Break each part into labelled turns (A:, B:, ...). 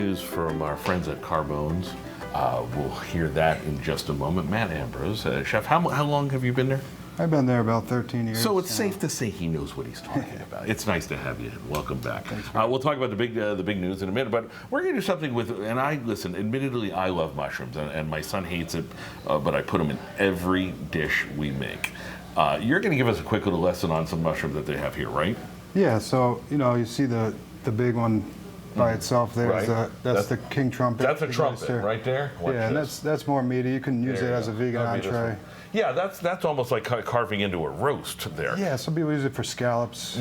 A: News from our friends at Carbone's. We'll hear that in just a moment. Matt Ambrose, chef, how long have you been there?
B: I've been there about 13 years.
A: So it's safe to say he knows what he's talking about. It's nice to have you. Welcome back. We'll talk about the big news in a minute, but we're going to do something with. And listen. Admittedly, I love mushrooms, and my son hates it, but I put them in every dish we make. You're going to give us a quick little lesson on some mushrooms that they have here, right?
B: Yeah. So you see the big one by itself there.
A: Right.
B: That's the king trumpet.
A: That's a trumpet right there. Watch
B: yeah, and that's more meaty. You can use it as a vegan entree.
A: Yeah, that's almost like carving into a roast there.
B: Yeah, some people use it for scallops.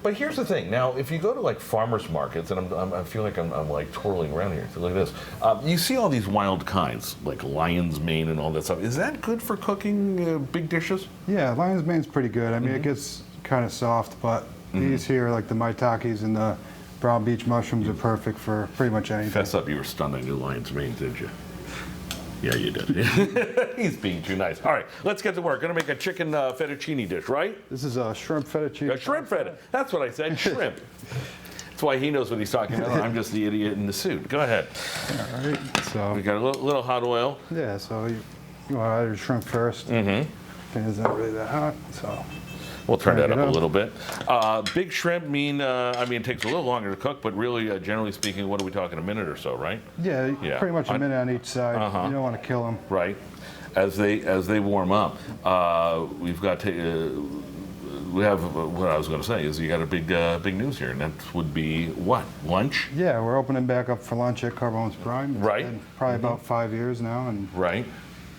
A: But here's the thing. Now, if you go to like farmers markets, and I feel like I'm like twirling around here. So look at this. You see all these wild kinds, like lion's mane and all that stuff. Is that good for cooking big dishes?
B: Yeah, lion's mane's pretty good. I mean, it gets kind of soft, but these here, like the maitakes and the brown beach mushrooms, are perfect for pretty much anything.
A: Fess up, you were stunned on your lion's mane, didn't you? Yeah, you did. He's being too nice. All right, let's get to work. Going to make a chicken fettuccine dish, right?
B: This is a shrimp fettuccine.
A: A shrimp fettuccine. That's what I said, shrimp. That's why he knows what he's talking about. I'm just the idiot in the suit. Go ahead.
B: All right, so.
A: We got a little hot oil.
B: Yeah, so you want to add your shrimp first. It's not really that hot, so.
A: We'll turn that up a little bit. Big shrimp it takes a little longer to cook, but really, generally speaking, what are we talking, a minute or so, right?
B: Yeah, pretty much a minute on each side. You don't want to kill them.
A: Right. As they warm up, we've got to, we have, what I was going to say is you got a big news here, and that would be what? Lunch?
B: Yeah, we're opening back up for lunch at Carbone's Prime. It's been probably about 5 years now. And
A: right.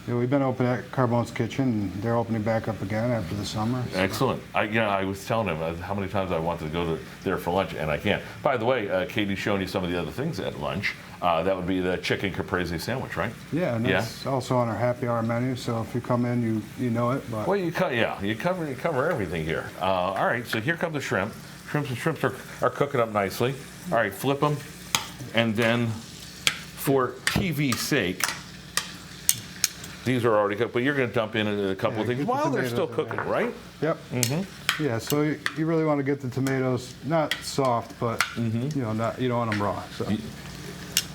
B: We've been open at Carbone's Kitchen, and they're opening back up again after the summer. So.
A: Excellent. I was telling him how many times I wanted to go there for lunch, and I can't. By the way, Katie's showing you some of the other things at lunch. That would be the chicken caprese sandwich, right?
B: Yeah, and that's also on our happy hour menu. So if you come in, you know it. But.
A: Well, you cover everything here. All right, so here come the shrimp. Shrimps are cooking up nicely. All right, flip them, and then for TV's sake. These are already cooked, but you're going to dump in a couple of things while they're still cooking, right?
B: Yep. Yeah, so you really want to get the tomatoes not soft, but you don't want them raw. So.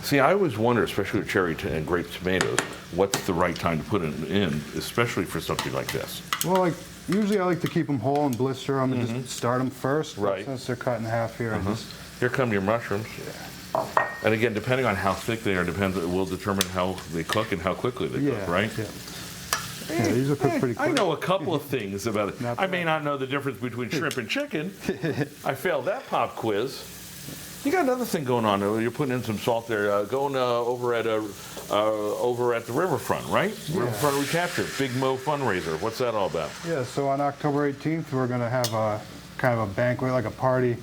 A: See, I always wonder, especially with cherry and grape tomatoes, what's the right time to put it in, especially for something like this.
B: Well, usually I like to keep them whole and blister them and just start them first.
A: Right.
B: Since they're cut in half here,
A: Here come your mushrooms.
B: Yeah.
A: And again, depending on how thick they are, will determine how they cook and how quickly they cook, right?
B: Yeah, these will cook pretty quick.
A: I know a couple of things about it. I may not know the difference between shrimp and chicken. I failed that pop quiz. You got another thing going on. You're putting in some salt there. Going over at the riverfront, right?
B: Yeah.
A: Riverfront Recapture, Big Mo fundraiser. What's that all about?
B: Yeah, so on October 18th, we're going to have a kind of a banquet, like a party,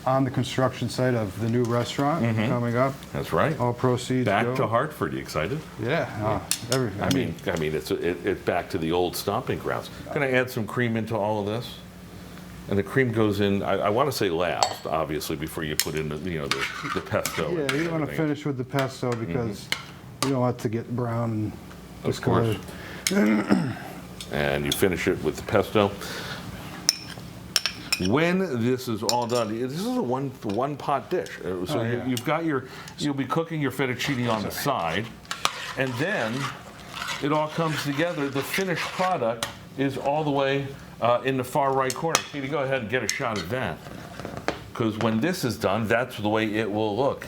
B: on the construction site of the new restaurant coming up.
A: That's right.
B: All proceeds
A: back to Hartford. You excited?
B: Yeah. Everything.
A: I mean, it's back to the old stomping grounds. Going to add some cream into all of this, and the cream goes in. I want to say last, obviously, before you put in the pesto.
B: Yeah, you want to finish with the pesto because you don't want it to get brown and discolored.
A: And you finish it with the pesto. When this is all done, this is a one pot dish. So you'll be cooking your fettuccine on the side, and then it all comes together. The finished product is all the way in the far right corner. Katie, go ahead and get a shot of that, because when this is done, that's the way it will look,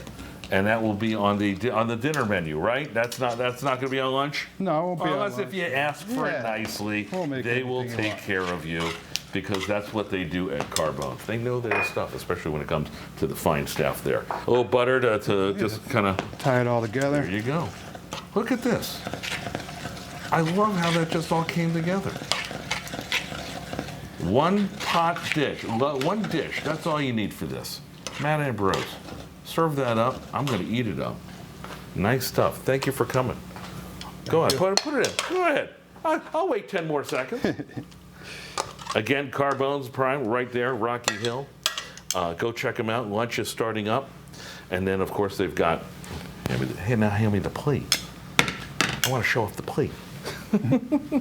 A: and that will be on the dinner menu, right? That's not going to be on lunch.
B: No, it won't be on lunch.
A: Unless if you ask for it nicely, they will take care of you. Because that's what they do at Carbone. They know their stuff, especially when it comes to the fine staff there. A little butter to just kind of
B: tie it all together.
A: There you go. Look at this. I love how that just all came together. One pot dish, one dish. That's all you need for this. Matt Ambrose, serve that up. I'm going to eat it up. Nice stuff. Thank you for coming. Go ahead, put it in. Go ahead. I'll wait 10 more seconds. Again, Carbone's Prime, right there, Rocky Hill. Go check them out. Lunch is starting up. And then, of course, they've got, hand me the plate. I want to show off the plate.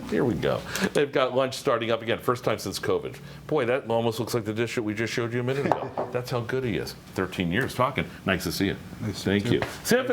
A: Here we go. They've got lunch starting up again. First time since COVID. Boy, that almost looks like the dish that we just showed you a minute ago. That's how good he is. 13 years talking. Nice to see you.
B: Nice to see you
A: Thank
B: too.
A: you. Sam,